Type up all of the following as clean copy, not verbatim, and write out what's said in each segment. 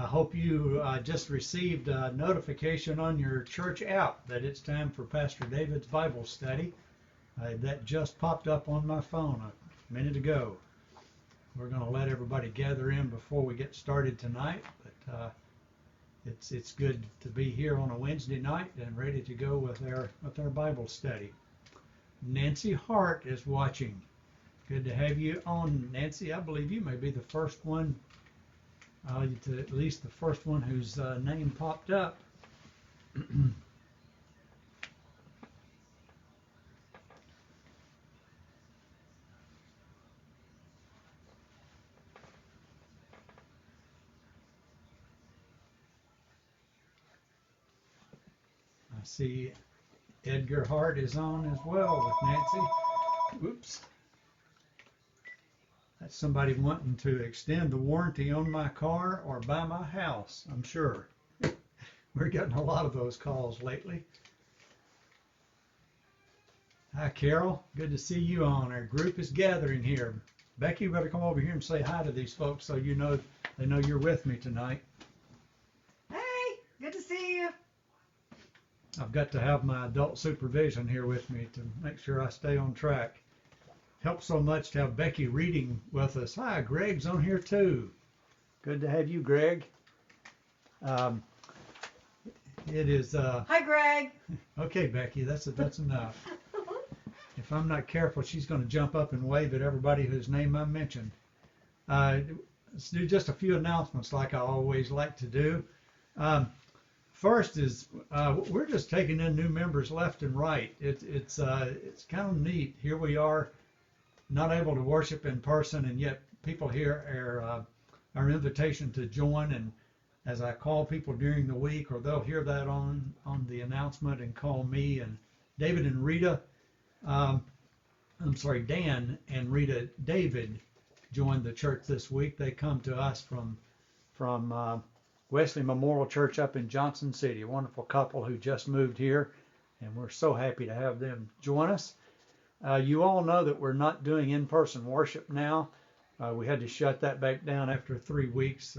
I hope you just received a notification on your church app that it's time for Pastor David's Bible study. That just popped up on my phone a minute ago. We're going to let everybody gather in before we get started tonight, but it's good to be here on a Wednesday night and ready to go with our Bible study. Nancy Hart is watching. Good to have you on, Nancy. I believe you may be the first one, at least the first one whose name popped up. I see Edgar Hart is on as well with Nancy. Oops. That's somebody wanting to extend the warranty on my car or buy my house, I'm sure. We're getting a lot of those calls lately. Hi, Carol. Good to see you on. Our group is gathering here. Becky, you better come over here and say hi to these folks so they know you're with me tonight. Hey, good to see you. I've got to have my adult supervision here with me to make sure I stay on track. Helps so much to have Becky reading with us. Hi, Greg's on here too. Good to have you, Greg. It is. Hi, Greg. Okay, Becky, that's enough. If I'm not careful, she's going to jump up and wave at everybody whose name I mentioned. Let's do just a few announcements like I always like to do. First is we're just taking in new members left and right. It's kind of neat. Here we are, not able to worship in person, and yet people hear our invitation to join. And as I call people during the week, or they'll hear that on the announcement and call me. And David and Rita, Dan and Rita David joined the church this week. They come to us from Wesley Memorial Church up in Johnson City, a wonderful couple who just moved here, and we're so happy to have them join us. You all know that we're not doing in-person worship now. We had to shut that back down after 3 weeks.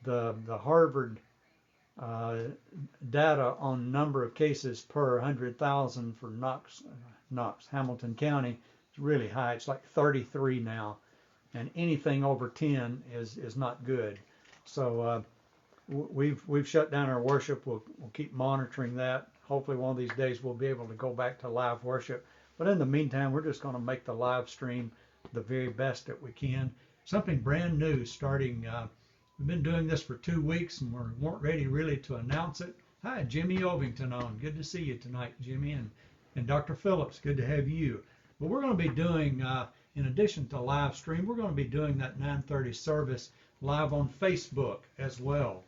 The Harvard data on number of cases per 100,000 for Knox, Hamilton County is really high. It's like 33 now, and anything over 10 is not good. So we've shut down our worship. We'll keep monitoring that. Hopefully one of these days we'll be able to go back to live worship. But in the meantime, we're just going to make the live stream the very best that we can. Something brand new starting. We've been doing this for 2 weeks and we weren't ready really to announce it. Hi, Jimmy Ovington on. Good to see you tonight, Jimmy. And Dr. Phillips, good to have you. But we're going to be doing, in addition to live stream, we're going to be doing that 9:30 service live on Facebook as well.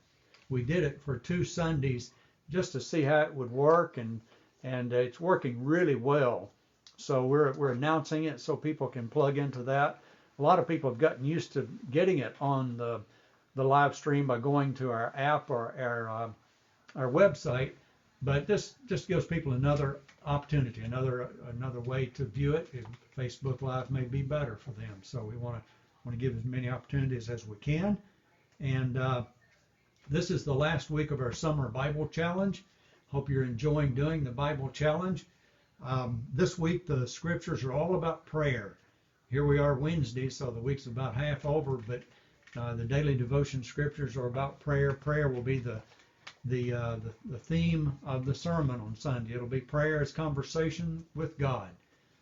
We did it for 2 Sundays just to see how it would work, and it's working really well. So we're announcing it so people can plug into that. A lot of people have gotten used to getting it on the live stream by going to our app or our website, but this just gives people another opportunity, another way to view it. Facebook Live may be better for them, so we want to give as many opportunities as we can. And this is the last week of our summer Bible challenge. Hope you're enjoying doing the Bible challenge. This week the scriptures are all about prayer. Here we are Wednesday, so the week's about half over, but the daily devotion scriptures are about prayer. Prayer will be the theme of the sermon on Sunday. It'll be prayer as conversation with God.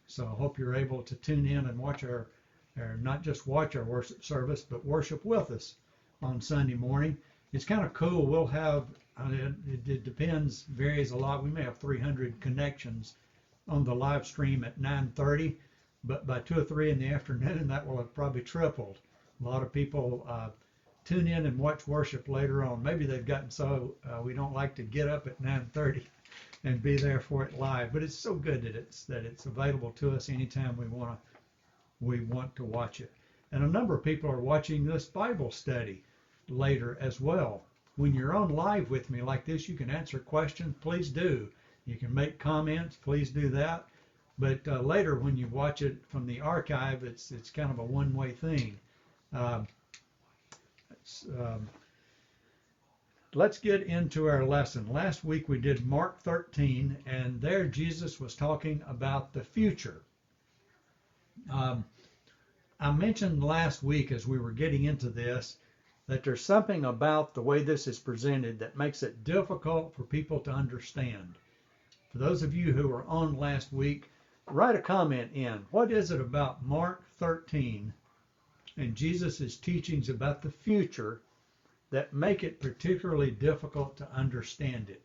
So I hope you're able to tune in and watch our not just watch our worship service, but worship with us on Sunday morning. It's kind of cool. We'll have, it depends, varies a lot. We may have 300 connections on the live stream at 9:30, but by 2 or 3 in the afternoon, that will have probably tripled. A lot of people tune in and watch worship later on. Maybe they've gotten so we don't like to get up at 9:30 and be there for it live, but it's so good that it's available to us anytime we want to watch it. And a number of people are watching this Bible study later as well. When you're on live with me like this, you can answer questions. Please do. You can make comments. Please do that. But later, when you watch it from the archive, it's kind of a one-way thing. let's get into our lesson. Last week we did Mark 13, and there Jesus was talking about the future. I mentioned last week as we were getting into this that there's something about the way this is presented that makes it difficult for people to understand. For those of you who were on last week, write a comment in. What is it about Mark 13 and Jesus' teachings about the future that make it particularly difficult to understand it,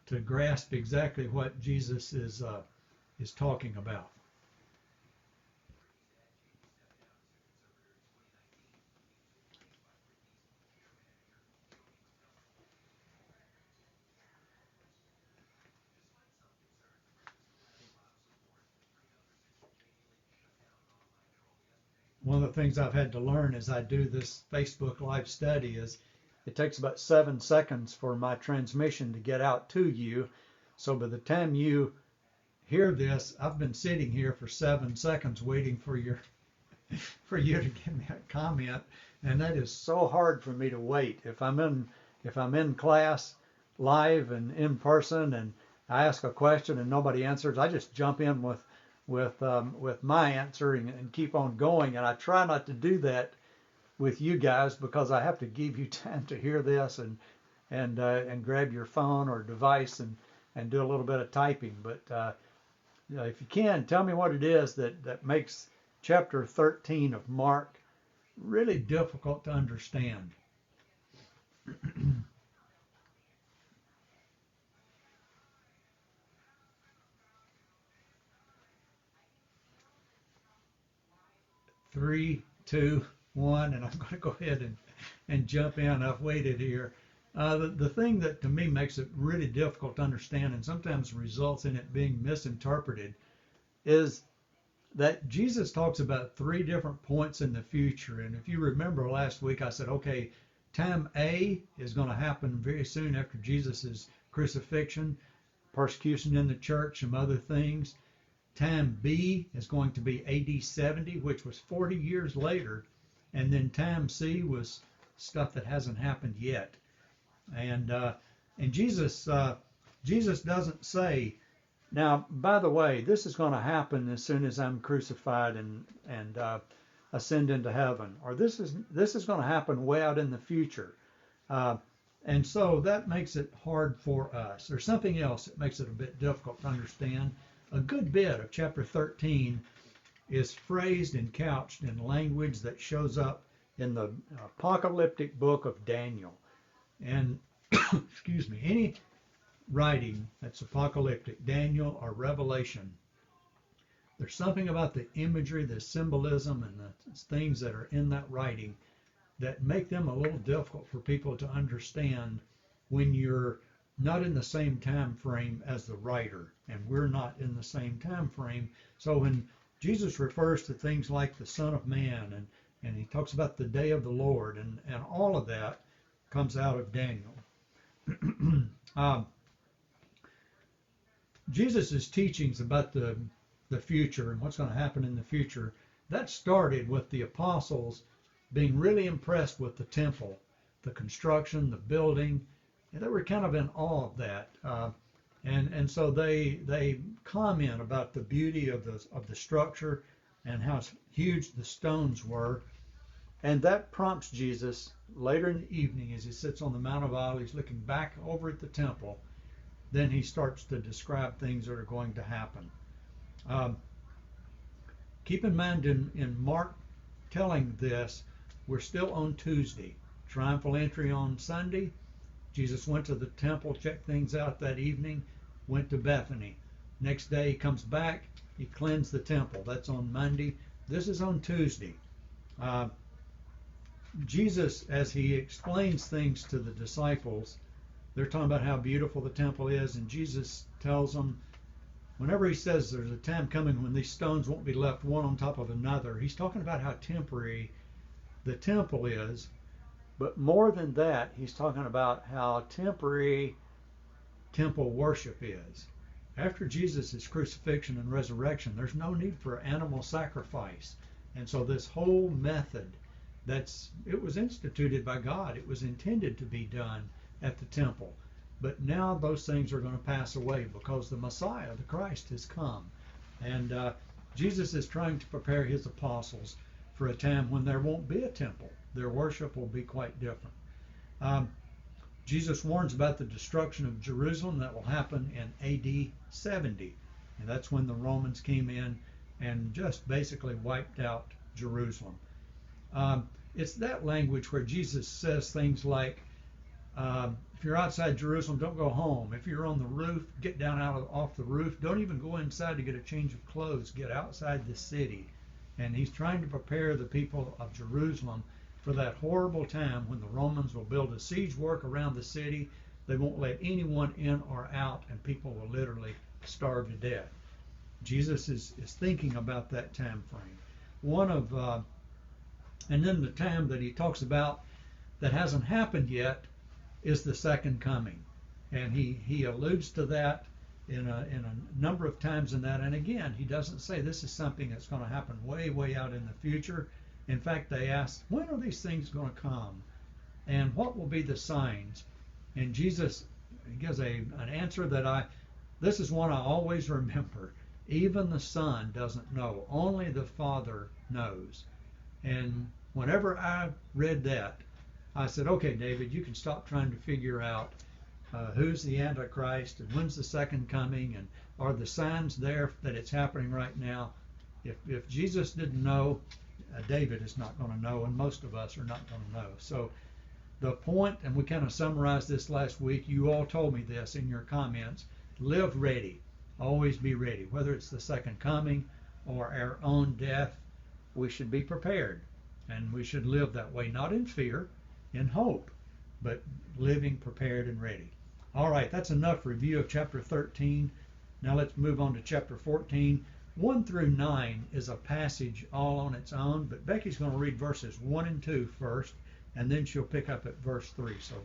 to grasp exactly what Jesus is talking about? One of the things I've had to learn as I do this Facebook live study is it takes about 7 seconds for my transmission to get out to you. So by the time you hear this, I've been sitting here for 7 seconds waiting for you to give me a comment, and that is so hard for me to wait. If I'm in class live and in person and I ask a question and nobody answers, I just jump in with my answer and keep on going. And I try not to do that with you guys because I have to give you time to hear this and grab your phone or device and do a little bit of typing. But if you can, tell me what it is that makes chapter 13 of Mark really difficult to understand. Three, two, one, and I'm going to go ahead and jump in. I've waited here. The thing that to me makes it really difficult to understand and sometimes results in it being misinterpreted is that Jesus talks about 3 different points in the future. And if you remember last week, I said, okay, time A is going to happen very soon after Jesus' crucifixion, persecution in the church, some other things. Time B is going to be AD 70, which was 40 years later. And then time C was stuff that hasn't happened yet. And Jesus doesn't say, now, by the way, this is going to happen as soon as I'm crucified and ascend into heaven, or this is going to happen way out in the future. And so that makes it hard for us. There's something else that makes it a bit difficult to understand. A good bit of chapter 13 is phrased and couched in language that shows up in the apocalyptic book of Daniel. And, excuse me, any writing that's apocalyptic, Daniel or Revelation, there's something about the imagery, the symbolism, and the things that are in that writing that make them a little difficult for people to understand when you're not in the same time frame as the writer, and we're not in the same time frame. So when Jesus refers to things like the Son of Man, and he talks about the day of the Lord, and all of that comes out of Daniel. Jesus' teachings about the future and what's going to happen in the future, that started with the apostles being really impressed with the temple, the construction, the building. And they were kind of in awe of that. And so they comment about the beauty of the structure and how huge the stones were. And that prompts Jesus later in the evening as he sits on the Mount of Olives looking back over at the temple. Then he starts to describe things that are going to happen. Keep in mind in Mark telling this, we're still on Tuesday. Triumphal entry on Sunday. Jesus went to the temple, checked things out that evening, went to Bethany. Next day he comes back, he cleansed the temple. That's on Monday. This is on Tuesday. Jesus, as he explains things to the disciples, they're talking about how beautiful the temple is, and Jesus tells them, whenever he says there's a time coming when these stones won't be left one on top of another, he's talking about how temporary the temple is. But more than that, he's talking about how temporary temple worship is. After Jesus' crucifixion and resurrection, there's no need for animal sacrifice. And so this whole method, it was instituted by God. It was intended to be done at the temple. But now those things are going to pass away because the Messiah, the Christ, has come. And Jesus is trying to prepare his apostles for a time when there won't be a temple. Their worship will be quite different. Jesus warns about the destruction of Jerusalem that will happen in AD 70. And that's when the Romans came in and just basically wiped out Jerusalem. It's that language where Jesus says things like, if you're outside Jerusalem, don't go home. If you're on the roof, get down off the roof. Don't even go inside to get a change of clothes. Get outside the city. And he's trying to prepare the people of Jerusalem for that horrible time when the Romans will build a siege work around the city. They won't let anyone in or out, and people will literally starve to death. Jesus is thinking about that time frame. And then the time that he talks about that hasn't happened yet is the second coming. And he alludes to that in a number of times in that. And again, he doesn't say this is something that's going to happen way, way out in the future. In fact, they ask, when are these things going to come? And what will be the signs? And Jesus gives an answer that this is one I always remember. Even the Son doesn't know. Only the Father knows. And whenever I read that, I said, okay, David, you can stop trying to figure out who's the Antichrist and when's the second coming and are the signs there that it's happening right now. If Jesus didn't know, David is not going to know, and most of us are not going to know. So the point, and we kind of summarized this last week, you all told me this in your comments, live ready. Always be ready. Whether it's the second coming or our own death, we should be prepared. And we should live that way, not in fear, in hope, but living prepared and ready. All right, that's enough review of chapter 13. Now let's move on to chapter 14. 1 through 9 is a passage all on its own, but Becky's going to read verses 1 and 2 first, and then she'll pick up at verse 3. So,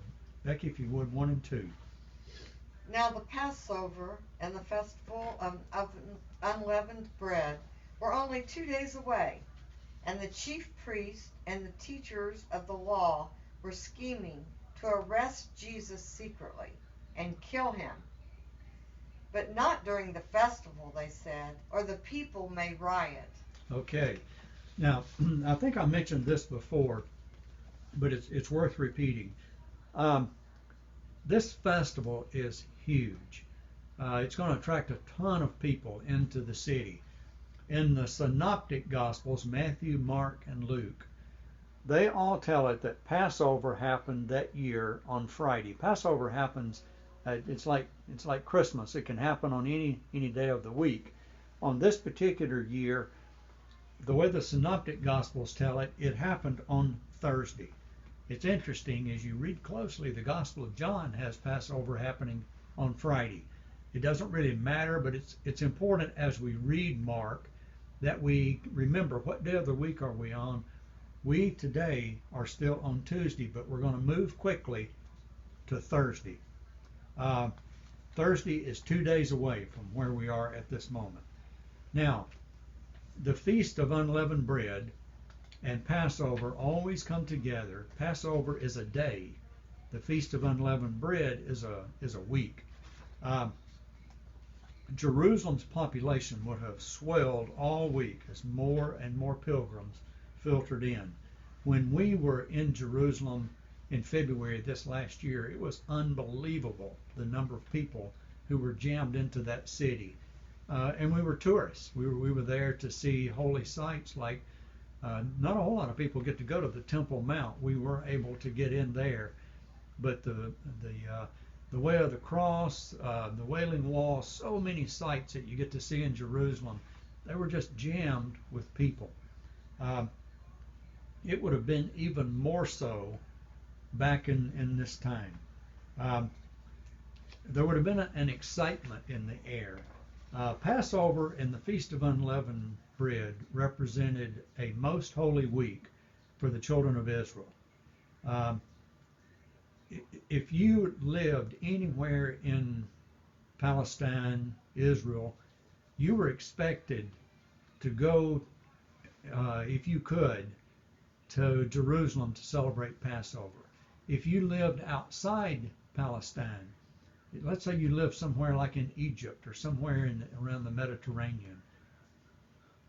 Becky, if you would, 1 and 2. Now the Passover and the festival of unleavened bread were only 2 days away, and the chief priests and the teachers of the law were scheming to arrest Jesus secretly and kill him. But not during the festival, they said, or the people may riot. Okay. Now, I think I mentioned this before, but it's worth repeating. This festival is huge. It's going to attract a ton of people into the city. In the synoptic Gospels, Matthew, Mark, and Luke, they all tell it that Passover happened that year on Friday. Passover happens, it's like Christmas. It can happen on any day of the week. On this particular year, the way the synoptic Gospels tell it, it happened on Thursday. It's interesting, as you read closely, the Gospel of John has Passover happening on Friday. It doesn't really matter, but it's important as we read Mark that we remember what day of the week are we on. We today are still on Tuesday, but we're going to move quickly to Thursday. Thursday is 2 days away from where we are at this moment. Now, the Feast of Unleavened Bread and Passover always come together. Passover is a day. The Feast of Unleavened Bread is a week. Jerusalem's population would have swelled all week as more and more pilgrims filtered in. When we were in Jerusalem in February this last year, it was unbelievable the number of people who were jammed into that city. And we were tourists. We were there to see holy sites like not a whole lot of people get to go to the Temple Mount. We were able to get in there, but the Way of the Cross, the Wailing Wall, so many sights that you get to see in Jerusalem, they were just jammed with people. It would have been even more so back in this time. There would have been an excitement in the air. Passover and the Feast of Unleavened Bread represented a most holy week for the children of Israel. If you lived anywhere in Palestine, Israel, you were expected to go, if you could, to Jerusalem to celebrate Passover. If you lived outside Palestine. Let's say you live somewhere like in Egypt or somewhere around the Mediterranean.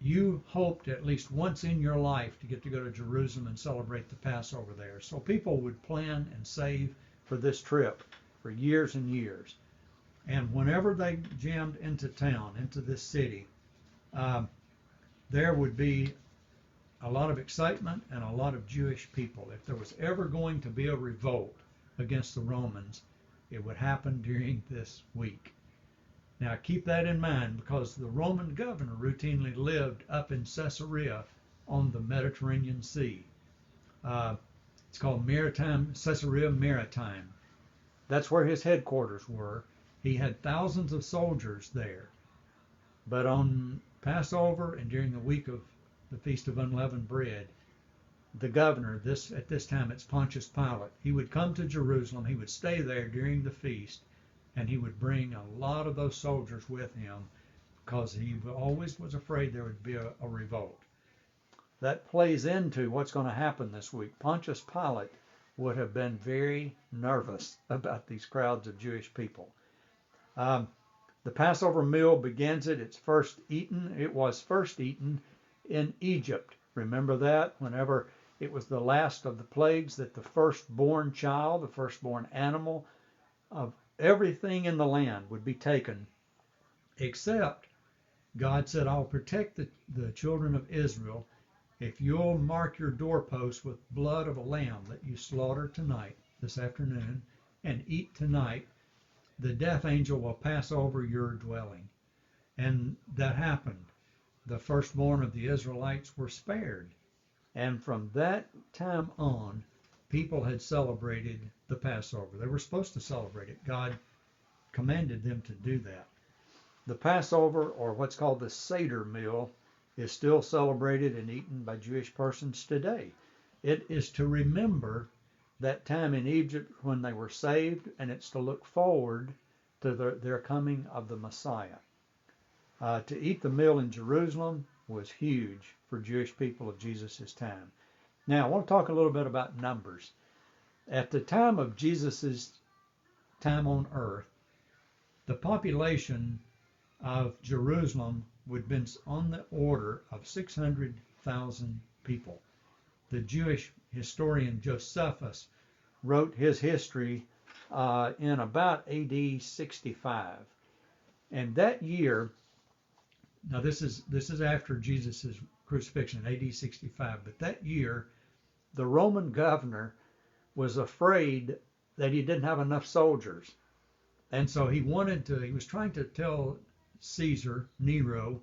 You hoped at least once in your life to get to go to Jerusalem and celebrate the Passover there. So people would plan and save for this trip for years and years. And whenever they jammed into town, into this city, there would be a lot of excitement and a lot of Jewish people. If there was ever going to be a revolt against the Romans, it would happen during this week. Now keep that in mind, because the Roman governor routinely lived up in Caesarea on the Mediterranean Sea. It's called Caesarea Maritime. That's where his headquarters were. He had thousands of soldiers there. But on Passover and during the week of the Feast of Unleavened Bread, the governor, at this time it's Pontius Pilate, he would come to Jerusalem, he would stay there during the feast, and he would bring a lot of those soldiers with him because he always was afraid there would be a revolt. That plays into what's going to happen this week. Pontius Pilate would have been very nervous about these crowds of Jewish people. The Passover meal begins it. It was first eaten in Egypt. Remember that? Whenever it was the last of the plagues, that the firstborn child, the firstborn animal of everything in the land would be taken, except God said, I'll protect the children of Israel if you'll mark your doorposts with blood of a lamb that you slaughter tonight, this afternoon, and eat tonight. The death angel will pass over your dwelling. And that happened. The firstborn of the Israelites were spared. And from that time on, people had celebrated the Passover. They were supposed to celebrate it. God commanded them to do that. The Passover, or what's called the Seder meal, is still celebrated and eaten by Jewish persons today. It is to remember that time in Egypt when they were saved, and it's to look forward to their coming of the Messiah. To eat the meal in Jerusalem was huge for Jewish people of Jesus' time. Now, I want to talk a little bit about numbers. At the time of Jesus' time on earth, the population of Jerusalem would have been on the order of 600,000 people. The Jewish historian Josephus wrote his history in about AD 65. And that year, now this is after Jesus' crucifixion, AD 65, but that year, the Roman governor was afraid that he didn't have enough soldiers. And so he was trying to tell Caesar, Nero,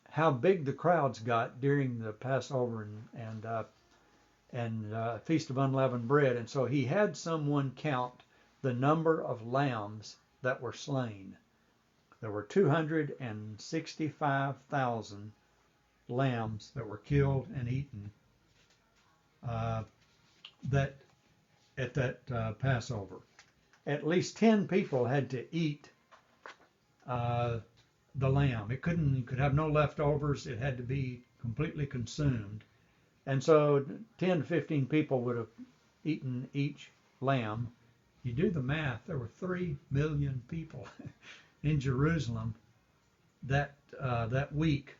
how big the crowds got during the Passover and Feast of Unleavened Bread. And so he had someone count the number of lambs that were slain. There were 265,000 lambs that were killed and eaten at that Passover. At least 10 people had to eat the lamb. You could have no leftovers. It had to be completely consumed. And so 10 to 15 people would have eaten each lamb. You do the math, there were 3 million people in Jerusalem that week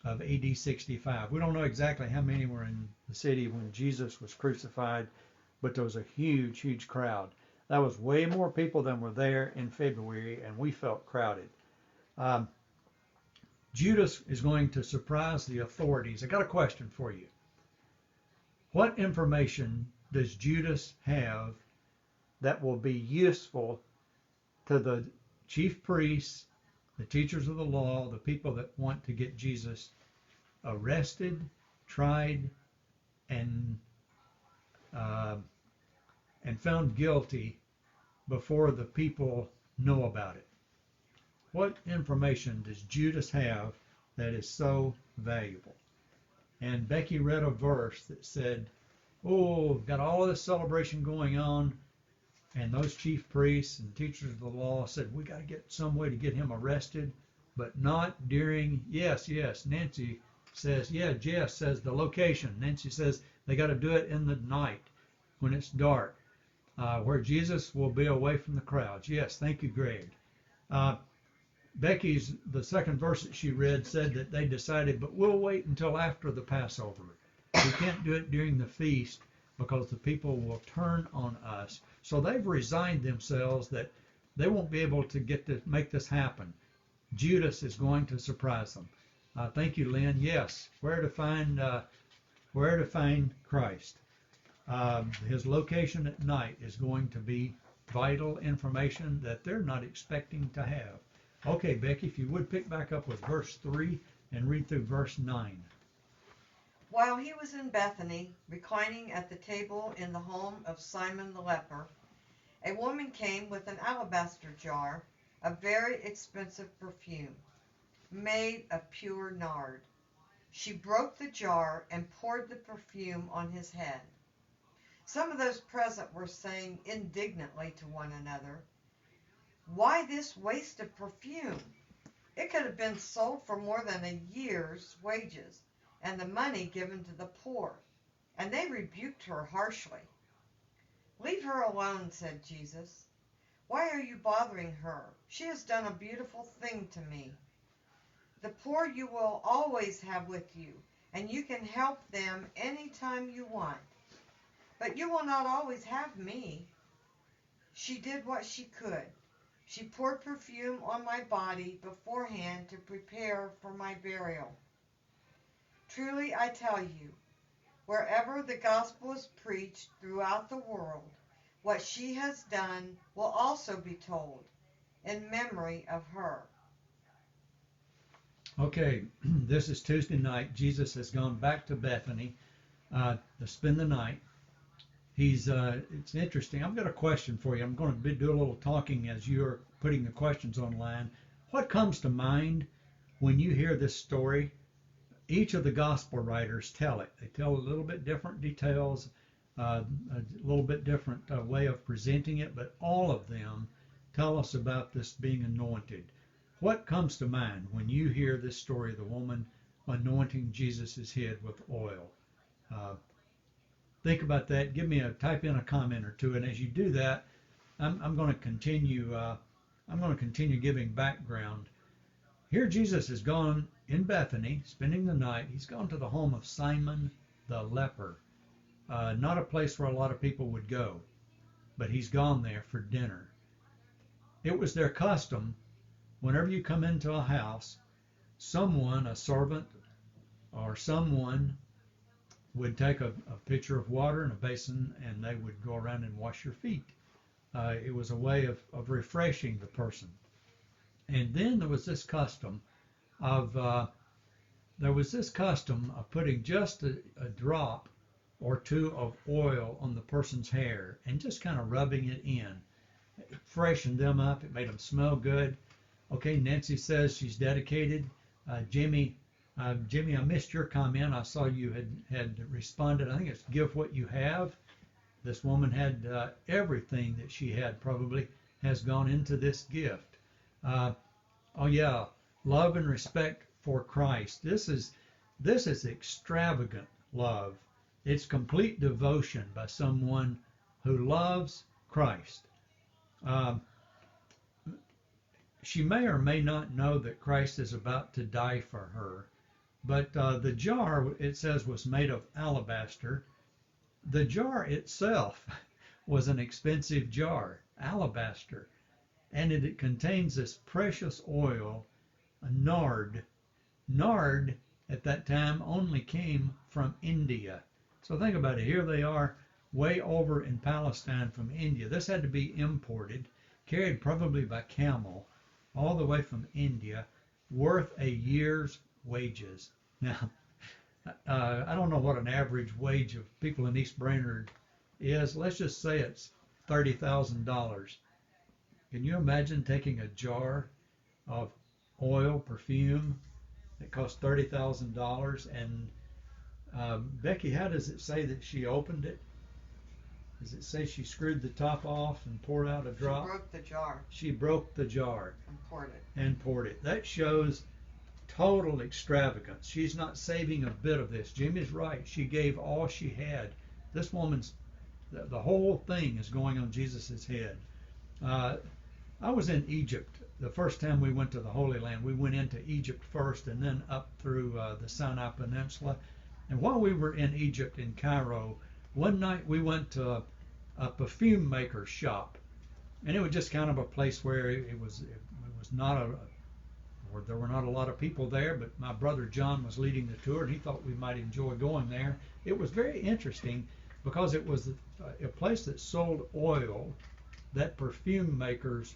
of AD 65. We don't know exactly how many were in the city when Jesus was crucified, but there was a huge, huge crowd. That was way more people than were there in February, and we felt crowded. Judas is going to surprise the authorities. I got a question for you. What information does Judas have that will be useful to the chief priests, the teachers of the law, the people that want to get Jesus arrested, tried, and found guilty before the people know about it? What information does Judas have that is so valuable? And Becky read a verse that said, got all of this celebration going on, and those chief priests and teachers of the law said, we got to get some way to get him arrested, but not during, yes, Nancy says, Jess says the location. Nancy says they got to do it in the night when it's dark. where Jesus will be away from the crowds. Yes, thank you, Greg. Uh, the second verse that she read said that they decided, but we'll wait until after the Passover. We can't do it during the feast because the people will turn on us. So they've resigned themselves that they won't be able to make this happen. Judas is going to surprise them. Thank you, Lynn. Yes, where to find Christ. His location at night is going to be vital information that they're not expecting to have. Okay, Becky, if you would pick back up with verse 3 and read through verse 9. While he was in Bethany, reclining at the table in the home of Simon the leper, a woman came with an alabaster jar of very expensive perfume, made of pure nard. She broke the jar and poured the perfume on his head. Some of those present were saying indignantly to one another, "Why this waste of perfume? It could have been sold for more than a year's wages, and the money given to the poor." And they rebuked her harshly. "Leave her alone," said Jesus. "Why are you bothering her? She has done a beautiful thing to me. The poor you will always have with you, and you can help them any time you want. But you will not always have me." She did what she could. She poured perfume on my body beforehand to prepare for my burial. Truly I tell you, wherever the gospel is preached throughout the world, what she has done will also be told in memory of her. Okay, this is Tuesday night. Jesus has gone back to Bethany to spend the night. It's interesting. I've got a question for you. I'm going to do a little talking as you're putting the questions online. What comes to mind when you hear this story? Each of the gospel writers tell it. They tell a little bit different details, a little bit different way of presenting it, but all of them tell us about this being anointed. What comes to mind when you hear this story of the woman anointing Jesus' head with oil? Think about that. Type in a comment or two, and as you do that, I'm going to continue. I'm going to continue giving background. Here, Jesus has gone in Bethany, spending the night. He's gone to the home of Simon the leper, not a place where a lot of people would go, but he's gone there for dinner. It was their custom, whenever you come into a house, someone, a servant or someone, would take a pitcher of water and a basin, and they would go around and wash your feet. It was a way of refreshing the person. And then there was this custom of putting just a drop or two of oil on the person's hair and just kind of rubbing it in. It freshened them up. It made them smell good. Okay, Nancy says she's dedicated. Jimmy, I missed your comment. I saw you had responded. I think it's give what you have. This woman had everything that she had probably has gone into this gift. Oh yeah, love and respect for Christ. This is extravagant love. It's complete devotion by someone who loves Christ. She may or may not know that Christ is about to die for her. But the jar, it says, was made of alabaster. The jar itself was an expensive jar, alabaster, and it contains this precious oil, nard. Nard at that time only came from India. So think about it. Here they are way over in Palestine from India. This had to be imported, carried probably by camel, all the way from India, worth a year's wages. Now, I don't know what an average wage of people in East Brainerd is. Let's just say it's $30,000. Can you imagine taking a jar of oil, perfume, that costs $30,000? And Becky, how does it say that she opened it? Does it say she screwed the top off and poured out a drop? She broke the jar. She broke the jar. And poured it. That shows total extravagance. She's not saving a bit of this. Jimmy's right. She gave all she had. This woman's The whole thing is going on Jesus' head. I was in Egypt the first time we went to the Holy Land. We went into Egypt first and then up through the Sinai Peninsula. And while we were in Egypt, in Cairo, one night we went to a perfume maker's shop. And it was just kind of a place where it was not where there were not a lot of people there, but my brother John was leading the tour, and he thought we might enjoy going there. It was very interesting because it was a place that sold oil that perfume makers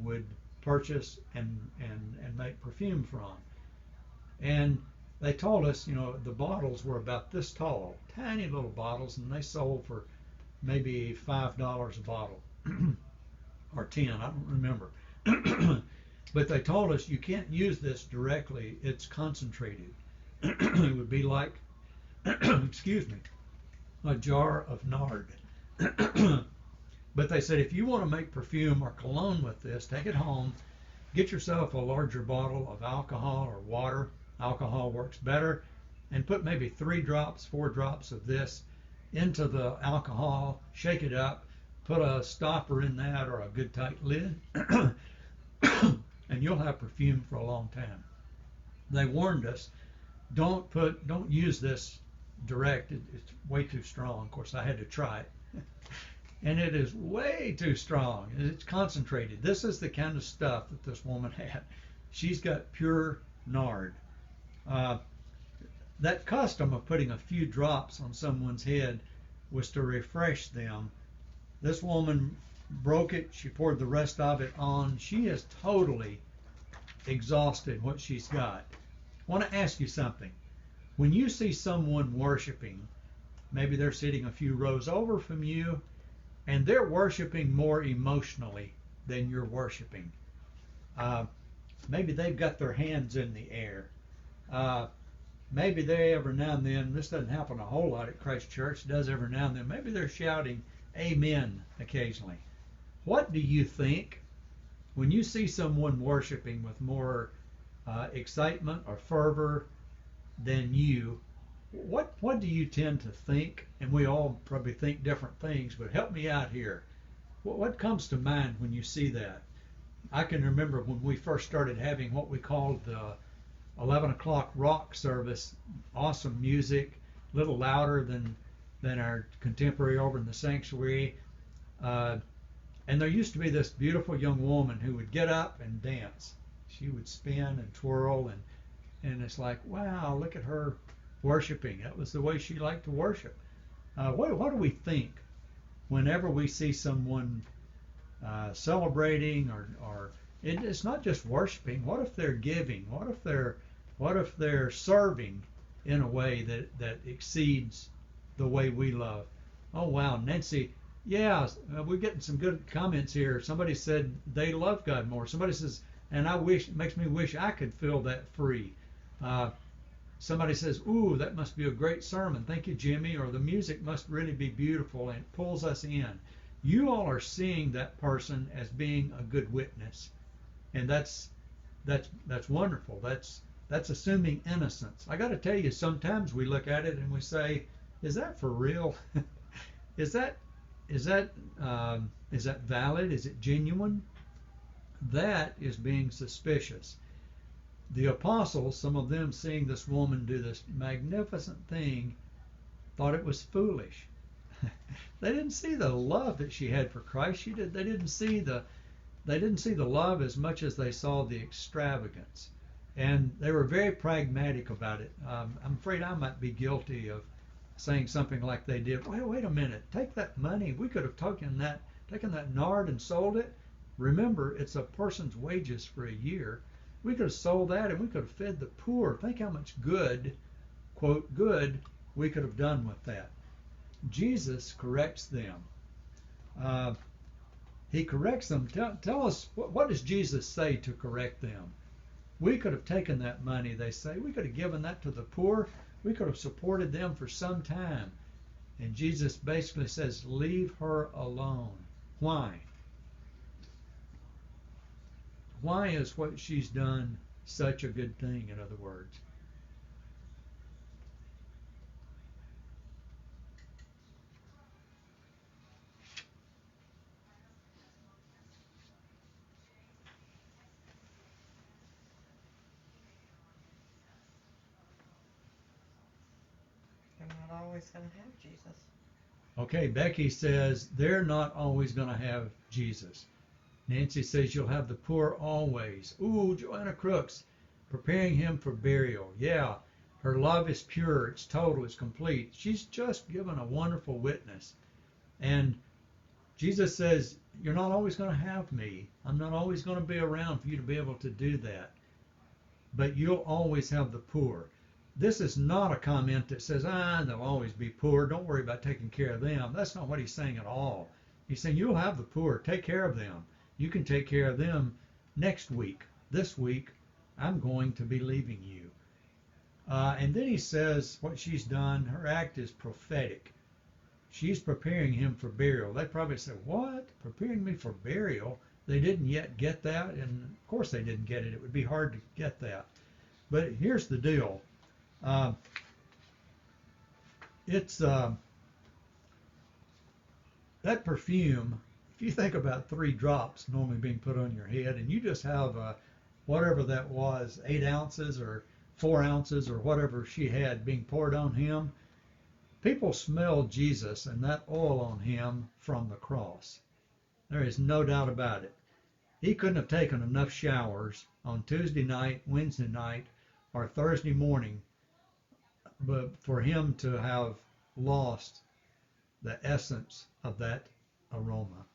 would purchase and make perfume from. And they told us, the bottles were about this tall, tiny little bottles, and they sold for maybe $5 a bottle or 10, I don't remember. But they told us you can't use this directly, it's concentrated. It would be like, excuse me, a jar of nard. But they said if you want to make perfume or cologne with this, take it home, get yourself a larger bottle of alcohol or water. Alcohol works better, and put maybe 3 drops, 4 drops of this into the alcohol, shake it up, put a stopper in that or a good tight lid, and you'll have perfume for a long time. They warned us, don't use this direct. It's way too strong. Of course, I had to try it. And it is way too strong. It's concentrated. This is the kind of stuff that this woman had. She's got pure nard. That custom of putting a few drops on someone's head was to refresh them. This woman broke it. She poured the rest of it on. She is totally exhausted what she's got. I want to ask you something. When you see someone worshiping, maybe they're sitting a few rows over from you, and they're worshiping more emotionally than you're worshiping. Maybe they've got their hands in the air. Maybe they every now and then, this doesn't happen a whole lot at Christ Church, it does every now and then, maybe they're shouting amen occasionally. What do you think when you see someone worshiping with more excitement or fervor than you? What do you tend to think? And we all probably think different things, but help me out here. What comes to mind when you see that? I can remember when we first started having what we called the 11 o'clock rock service, awesome music, a little louder than our contemporary over in the sanctuary. And there used to be this beautiful young woman who would get up and dance. She would spin and twirl, and it's like, wow, look at her worshiping. That was the way she liked to worship. What do we think whenever we see someone celebrating or it's not just worshiping? What if they're giving? What if they're serving in a way that exceeds the way we love? Oh wow, Nancy, yeah, we're getting some good comments here. Somebody said they love God more. Somebody says, and it makes me wish I could feel that free. Somebody says, ooh, that must be a great sermon. Thank you, Jimmy. Or the music must really be beautiful, and it pulls us in. You all are seeing that person as being a good witness, and that's wonderful. That's assuming innocence. I got to tell you, sometimes we look at it and we say, is that for real? Is that valid? Is it genuine? That is being suspicious. The apostles, some of them seeing this woman do this magnificent thing, thought it was foolish. They didn't see the love that she had for Christ. They didn't see the love as much as they saw the extravagance. And they were very pragmatic about it. I'm afraid I might be guilty of saying something like they did. Wait a minute. Take that money. We could have taken that nard and sold it. Remember, it's a person's wages for a year. We could have sold that and we could have fed the poor. Think how much good, quote, good, we could have done with that. Jesus corrects them. He corrects them. Tell us, what does Jesus say to correct them? We could have taken that money, they say. We could have given that to the poor. We could have supported them for some time. And Jesus basically says, leave her alone. Why? Why is what she's done such a good thing, in other words? always going to have Jesus. Okay, Becky says they're not always going to have Jesus. Nancy says you'll have the poor always. Ooh, Joanna Crooks, preparing him for burial. Yeah, her love is pure, it's total, it's complete. She's just given a wonderful witness. And Jesus says, you're not always going to have me. I'm not always going to be around for you to be able to do that. But you'll always have the poor. This is not a comment that says, they'll always be poor. Don't worry about taking care of them. That's not what he's saying at all. He's saying you'll have the poor. Take care of them. You can take care of them next week. This week, I'm going to be leaving you. And then he says what she's done, her act is prophetic. She's preparing him for burial. They probably said, what? Preparing me for burial? They didn't yet get that, and of course they didn't get it. It would be hard to get that. But here's the deal. It's that perfume, if you think about 3 drops normally being put on your head, and you just have whatever that was, 8 ounces or 4 ounces or whatever she had being poured on him, people smelled Jesus and that oil on him from the cross. There is no doubt about it. He couldn't have taken enough showers on Tuesday night, Wednesday night, or Thursday morning but for him to have lost the essence of that aroma.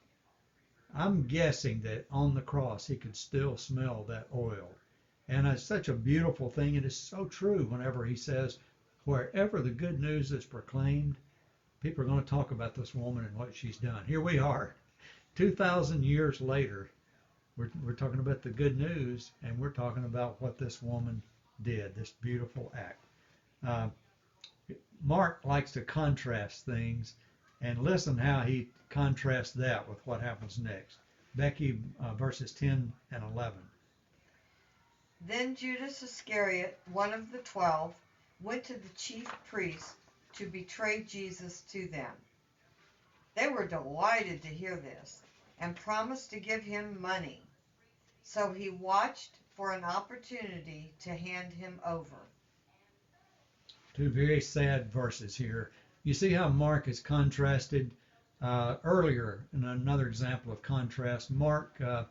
I'm guessing that on the cross he could still smell that oil. And it's such a beautiful thing. It is so true whenever he says, wherever the good news is proclaimed, people are going to talk about this woman and what she's done. Here we are, 2,000 years later, we're talking about the good news, and we're talking about what this woman did, this beautiful act. Mark likes to contrast things, and listen how he contrasts that with what happens next. Becky, verses 10 and 11. Then Judas Iscariot, one of the 12, went to the chief priests to betray Jesus to them. They were delighted to hear this and promised to give him money. So he watched for an opportunity to hand him over. 2 very sad verses here. You see how Mark is contrasted earlier in another example of contrast. Mark has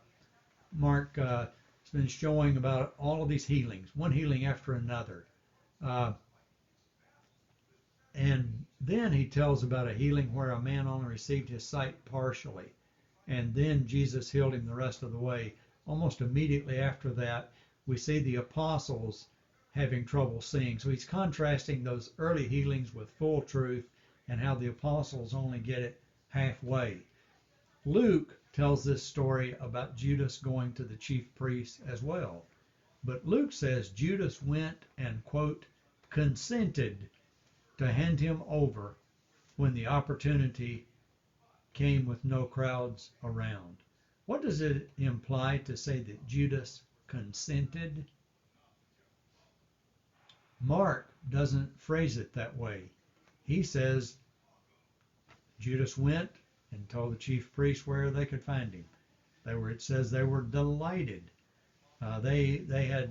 been showing about all of these healings, one healing after another. And then he tells about a healing where a man only received his sight partially. And then Jesus healed him the rest of the way. Almost immediately after that, we see the apostles having trouble seeing. So he's contrasting those early healings with full truth and how the apostles only get it halfway. Luke tells this story about Judas going to the chief priests as well. But Luke says Judas went and, quote, consented to hand him over when the opportunity came with no crowds around. What does it imply to say that Judas consented? Mark doesn't phrase it that way. He says Judas went and told the chief priests where they could find him. It says they were delighted. They had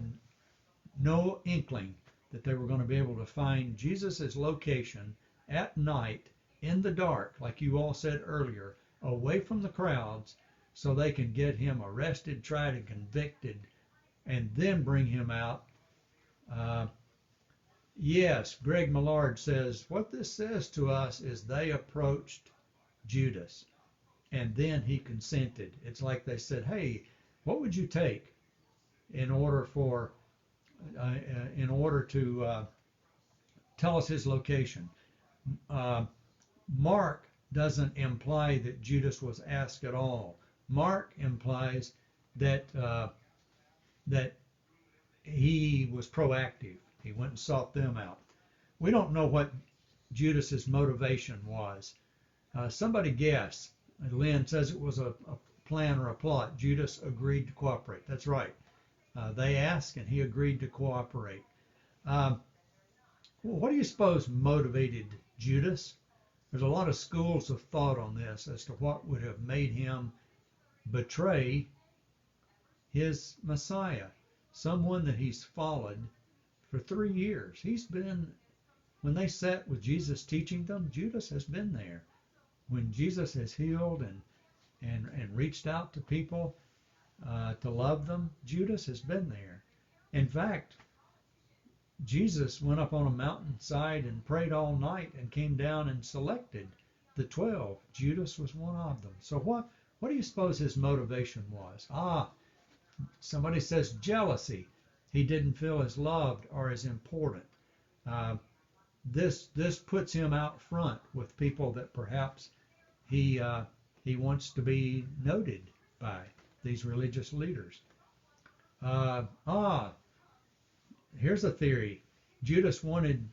no inkling that they were going to be able to find Jesus' location at night in the dark, like you all said earlier, away from the crowds, so they can get him arrested, tried, and convicted, and then bring him out. Yes, Greg Millard says, what this says to us is they approached Judas, and then he consented. It's like they said, hey, what would you take in order to tell us his location? Mark doesn't imply that Judas was asked at all. Mark implies that he was proactive. He went and sought them out. We don't know what Judas's motivation was. Somebody guess. Lynn says it was a plan or a plot. Judas agreed to cooperate. That's right. They asked and he agreed to cooperate. What do you suppose motivated Judas? There's a lot of schools of thought on this as to what would have made him betray his Messiah, someone that he's followed for 3 years. He's been when they sat with Jesus teaching them, Judas has been there. When Jesus has healed and reached out to people to love them, Judas has been there. In fact, Jesus went up on a mountainside and prayed all night and came down and selected the 12. Judas was one of them. So what do you suppose his motivation was? Somebody says jealousy. He didn't feel as loved or as important. This puts him out front with people that perhaps he wants to be noted by, these religious leaders. Here's a theory. Judas wanted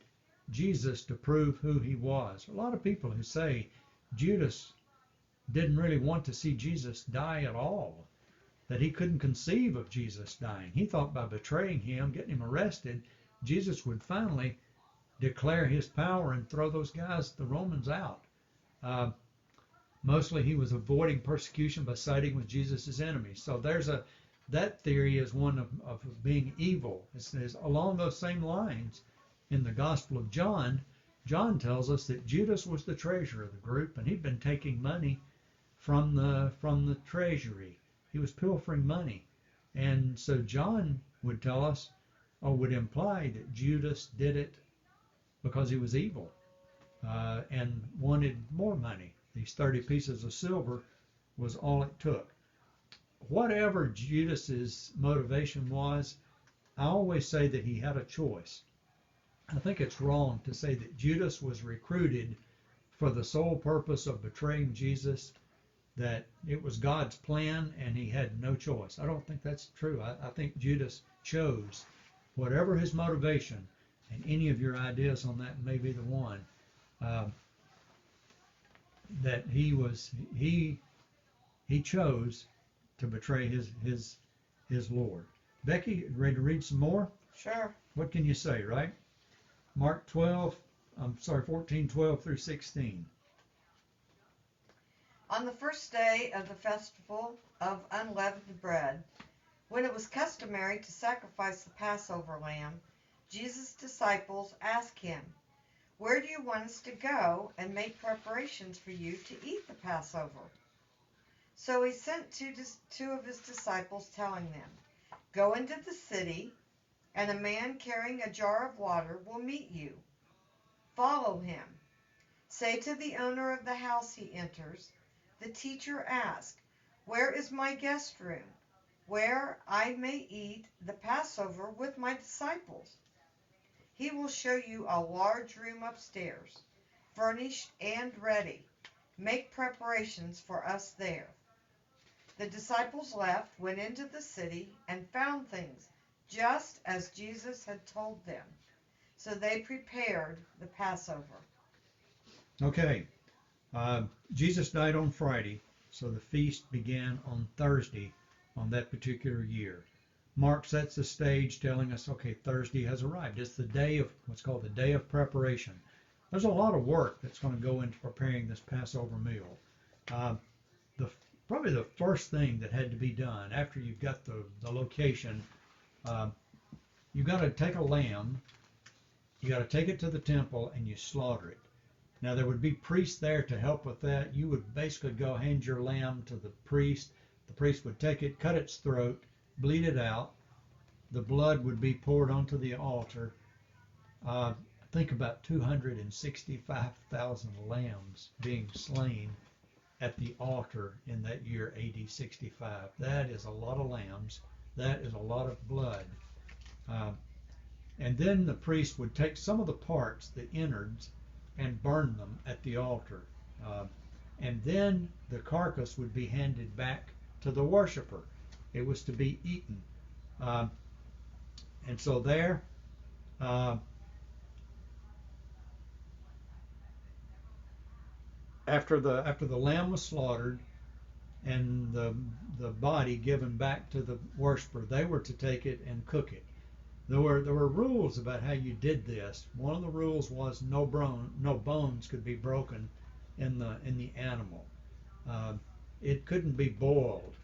Jesus to prove who he was. A lot of people who say Judas didn't really want to see Jesus die at all, that he couldn't conceive of Jesus dying. He thought by betraying him, getting him arrested, Jesus would finally declare his power and throw those guys, the Romans, out. Mostly he was avoiding persecution by siding with Jesus' enemies. So that theory is one of being evil. It's along those same lines. In the Gospel of John, John tells us that Judas was the treasurer of the group, and he'd been taking money from the treasury. He was pilfering money. And so John would tell us, or would imply, that Judas did it because he was evil and wanted more money. These 30 pieces of silver was all it took. Whatever Judas's motivation was, I always say that he had a choice. I think it's wrong to say that Judas was recruited for the sole purpose of betraying Jesus, that it was God's plan and he had no choice. I don't think that's true. I think Judas chose, whatever his motivation, and any of your ideas on that may be the one, that he chose to betray his Lord. Becky, ready to read some more? Sure. What can you say, right? Mark 14:12 through 16. On the first day of the festival of Unleavened Bread, when it was customary to sacrifice the Passover lamb, Jesus' disciples asked him, "Where do you want us to go and make preparations for you to eat the Passover?" So he sent two of his disciples, telling them, "Go into the city, and a man carrying a jar of water will meet you. Follow him. Say to the owner of the house he enters, 'The teacher asked, where is my guest room, where I may eat the Passover with my disciples?' He will show you a large room upstairs, furnished and ready. Make preparations for us there." The disciples left, went into the city, and found things just as Jesus had told them. So they prepared the Passover. Okay. Jesus died on Friday, so the feast began on Thursday on that particular year. Mark sets the stage telling us, okay, Thursday has arrived. It's the day of what's called the day of preparation. There's a lot of work that's going to go into preparing this Passover meal. Probably the first thing that had to be done after you've got the location, you've got to take a lamb, you got to take it to the temple, and you slaughter it. Now, there would be priests there to help with that. You would basically go hand your lamb to the priest. The priest would take it, cut its throat, bleed it out. The blood would be poured onto the altar. Think about 265,000 lambs being slain at the altar in that year AD 65. That is a lot of lambs. That is a lot of blood. And then the priest would take some of the parts, the innards, and burn them at the altar. And then the carcass would be handed back to the worshiper. It was to be eaten. And so there, after the lamb was slaughtered and the body given back to the worshiper, they were to take it and cook it. There were rules about how you did this. One of the rules was no bones could be broken in the animal. It couldn't be boiled.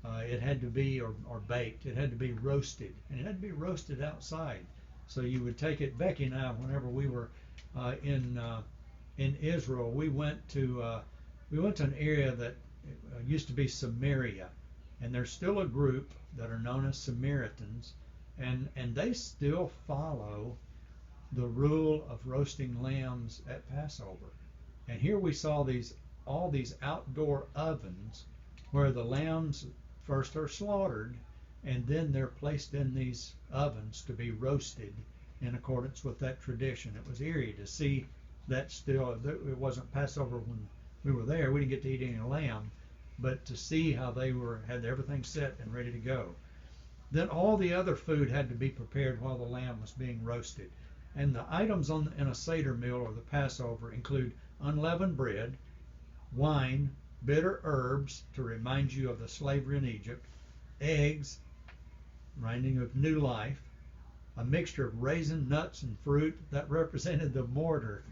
It had to be or baked. It had to be roasted, and it had to be roasted outside. So you would take it. Becky and I, whenever we were in Israel, we went to an area that used to be Samaria, and there's still a group that are known as Samaritans, and they still follow the rule of roasting lambs at Passover. And here we saw all these outdoor ovens where the lambs first are slaughtered, and then they're placed in these ovens to be roasted in accordance with that tradition. It was eerie to see that still. It wasn't Passover when we were there. We didn't get to eat any lamb, but to see how they had everything set and ready to go. Then all the other food had to be prepared while the lamb was being roasted. And the items in a Seder meal or the Passover include unleavened bread, wine, bitter herbs to remind you of the slavery in Egypt, eggs, reminding of new life, a mixture of raisin, nuts, and fruit that represented the mortar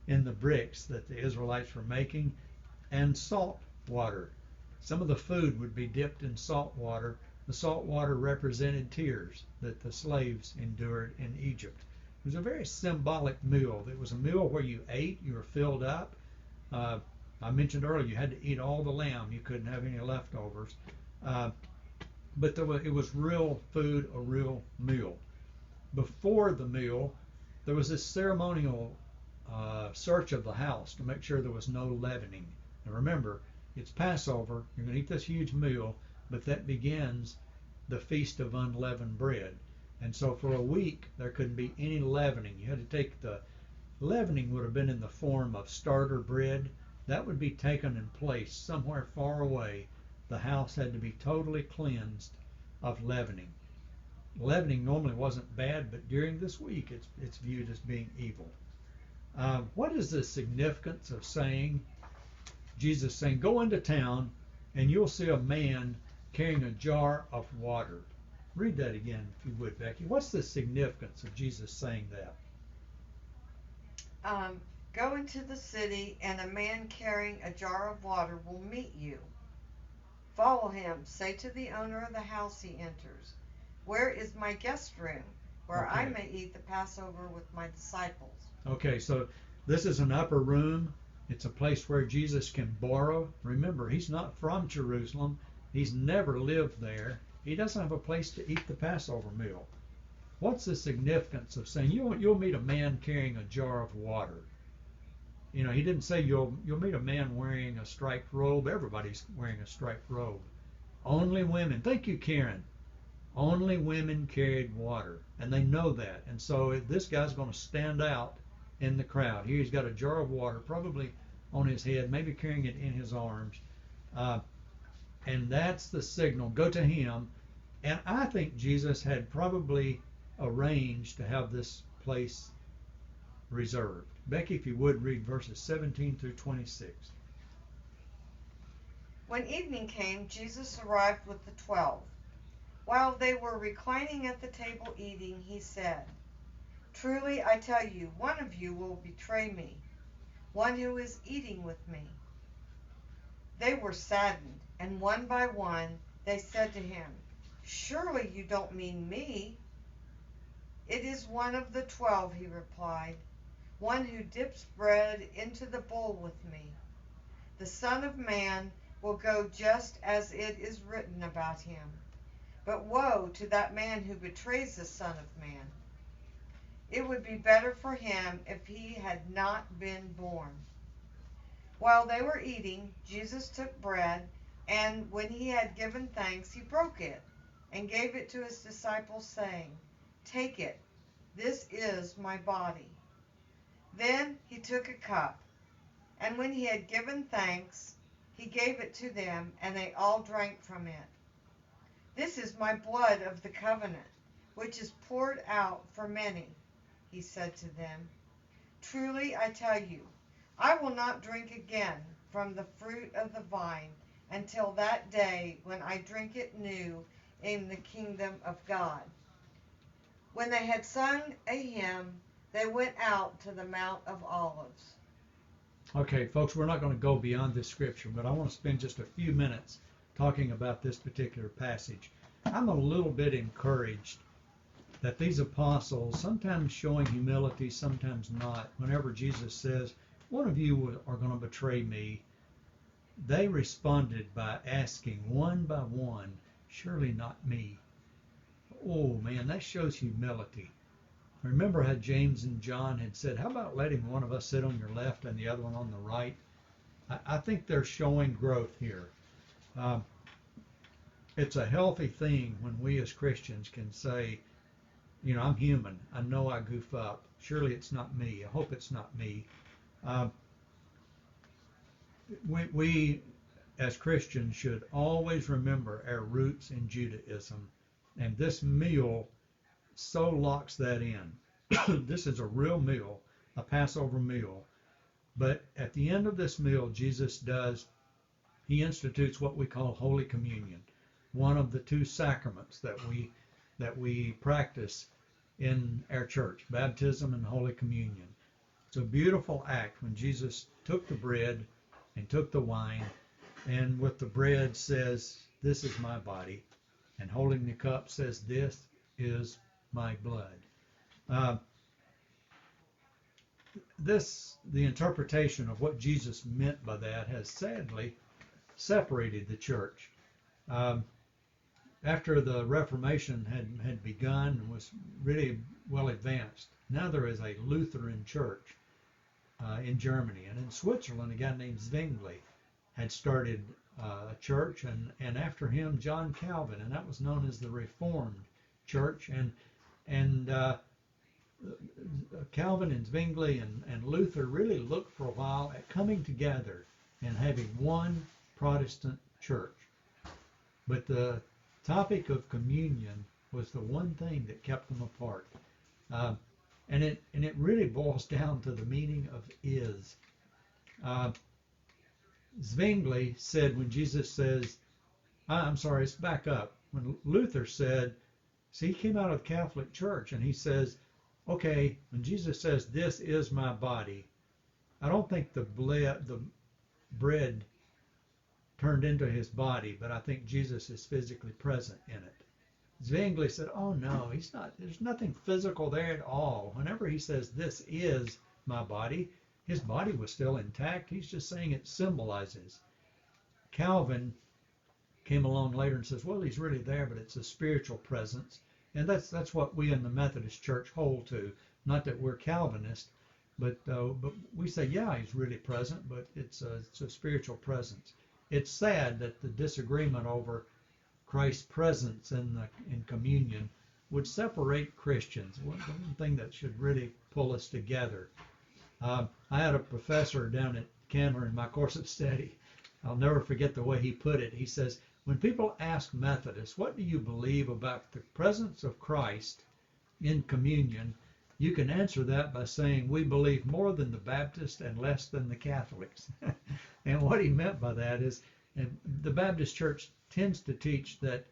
in the bricks that the Israelites were making, and salt water. Some of the food would be dipped in salt water. The salt water represented tears that the slaves endured in Egypt. It was a very symbolic meal. It was a meal where you ate, you were filled up. I mentioned earlier you had to eat all the lamb. You couldn't have any leftovers. But it was real food, a real meal. Before the meal, there was this ceremonial search of the house to make sure there was no leavening. Now remember, it's Passover. You're going to eat this huge meal, but that begins the Feast of Unleavened Bread. And so for a week, there couldn't be any leavening. You had to take the leavening would have been in the form of starter bread. That would be taken in place somewhere far away. The house had to be totally cleansed of leavening. Leavening normally wasn't bad, but during this week, it's viewed as being evil. What is the significance of Jesus saying, go into town and you'll see a man carrying a jar of water? Read that again, if you would, Becky. What's the significance of Jesus saying that? Go into the city, and a man carrying a jar of water will meet you. Follow him. Say to the owner of the house he enters, where is my guest room, where I may eat the Passover with my disciples? Okay, so this is an upper room. It's a place where Jesus can borrow. Remember, he's not from Jerusalem. He's never lived there. He doesn't have a place to eat the Passover meal. What's the significance of saying you'll meet a man carrying a jar of water? You know, he didn't say you'll meet a man wearing a striped robe. Everybody's wearing a striped robe. Only women. Thank you, Karen. Only women carried water, and they know that. And so this guy's going to stand out in the crowd. Here he's got a jar of water, probably on his head, maybe carrying it in his arms. And that's the signal. Go to him. And I think Jesus had probably arranged to have this place reserved. Becky, if you would, read verses 17 through 26. When evening came, Jesus arrived with the 12. While they were reclining at the table eating, he said, truly I tell you, one of you will betray me, one who is eating with me. They were saddened, and one by one they said to him, surely you don't mean me? It is one of the 12, he replied, one who dips bread into the bowl with me. The Son of Man will go just as it is written about him. But woe to that man who betrays the Son of Man. It would be better for him if he had not been born. While they were eating, Jesus took bread, and when he had given thanks, he broke it and gave it to his disciples, saying, take it, this is my body. Then he took a cup, and when he had given thanks, he gave it to them, and they all drank from it. This is my blood of the covenant, which is poured out for many, he said to them. Truly I tell you, I will not drink again from the fruit of the vine until that day when I drink it new in the kingdom of God. When they had sung a hymn, they went out to the Mount of Olives. Okay, folks, we're not going to go beyond this scripture, but I want to spend just a few minutes talking about this particular passage. I'm a little bit encouraged that these apostles, sometimes showing humility, sometimes not, whenever Jesus says, one of you are going to betray me, they responded by asking one by one, surely not me. Oh man, that shows humility. Remember how James and John had said, how about letting one of us sit on your left and the other one on the right? I think they're showing growth here. It's a healthy thing when we as Christians can say, I'm human. I know I goof up. Surely it's not me. I hope it's not me. We as Christians should always remember our roots in Judaism, and this meal so locks that in. This is a real meal, a Passover meal. But at the end of this meal, he institutes what we call Holy Communion, one of the two sacraments that we practice in our church, baptism and Holy Communion. It's a beautiful act when Jesus took the bread and took the wine, and with the bread says, this is my body, and holding the cup says, this is my blood. The interpretation of what Jesus meant by that has sadly separated the church. After the Reformation had begun and was really well advanced, now there is a Lutheran church in Germany. And in Switzerland, a guy named Zwingli had started a church, and after him, John Calvin, and that was known as the Reformed Church. And Calvin and Zwingli and Luther really looked for a while at coming together and having one Protestant church. But the topic of communion was the one thing that kept them apart. And it really boils down to the meaning of is. Zwingli said when Jesus says, I'm sorry, let's back up. When Luther said, see, he came out of the Catholic Church and he says, okay, when Jesus says, this is my body, I don't think the bread turned into his body, but I think Jesus is physically present in it. Zwingli said, oh no, he's not. There's nothing physical there at all. Whenever he says, this is my body, his body was still intact. He's just saying it symbolizes. Calvin came along later and says, well, he's really there, but it's a spiritual presence. And that's what we in the Methodist Church hold to. Not that we're Calvinist, but we say, yeah, he's really present, but it's a spiritual presence. It's sad that the disagreement over Christ's presence in communion would separate Christians. One thing that should really pull us together. I had a professor down at Candler in my course of study. I'll never forget the way he put it. He says, when people ask Methodists, what do you believe about the presence of Christ in communion, you can answer that by saying, we believe more than the Baptists and less than the Catholics. And what he meant by that is, and the Baptist Church tends to teach that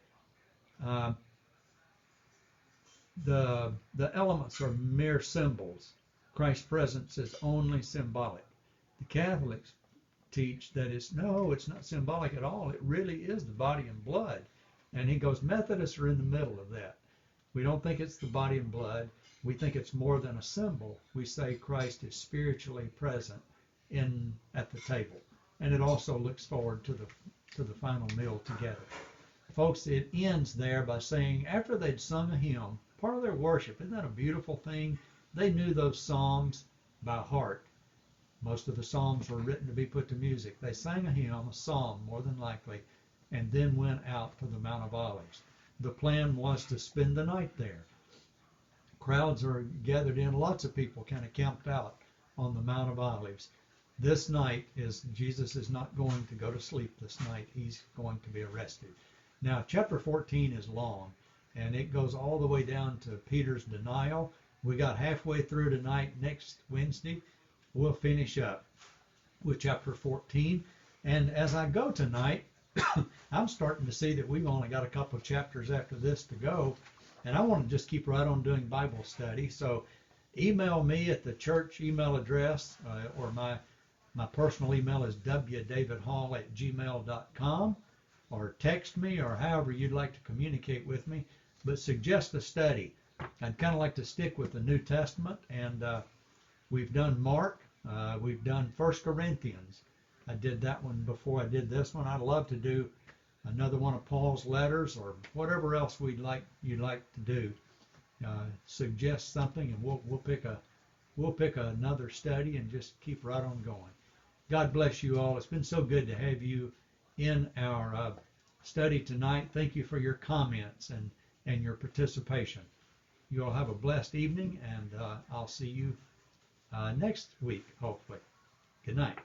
the elements are mere symbols. Christ's presence is only symbolic. The Catholics teach that it's not symbolic at all. It really is the body and blood. And he goes, Methodists are in the middle of that. We don't think it's the body and blood. We think it's more than a symbol. We say Christ is spiritually present at the table. And it also looks forward to the final meal together. Folks, it ends there by saying, after they'd sung a hymn, part of their worship, isn't that a beautiful thing? They knew those psalms by heart. Most of the psalms were written to be put to music. They sang a hymn, a psalm more than likely, and then went out to the Mount of Olives. The plan was to spend the night there. Crowds are gathered in. Lots of people kind of camped out on the Mount of Olives. This night Jesus is not going to go to sleep this night. He's going to be arrested. Now, chapter 14 is long, and it goes all the way down to Peter's denial. We got halfway through tonight. Next Wednesday, we'll finish up with chapter 14. And as I go tonight, I'm starting to see that we've only got a couple of chapters after this to go, and I want to just keep right on doing Bible study. So email me at the church email address, or my personal email is wdavidhall@gmail.com, or text me, or however you'd like to communicate with me. But suggest a study. I'd kind of like to stick with the New Testament, and we've done Mark, we've done 1 Corinthians. I did that one before I did this one. I'd love to do another one of Paul's letters or whatever else you'd like to do. Suggest something, and we'll pick another study and just keep right on going. God bless you all. It's been so good to have you in our study tonight. Thank you for your comments and your participation. You all have a blessed evening, and I'll see you next week, hopefully. Good night.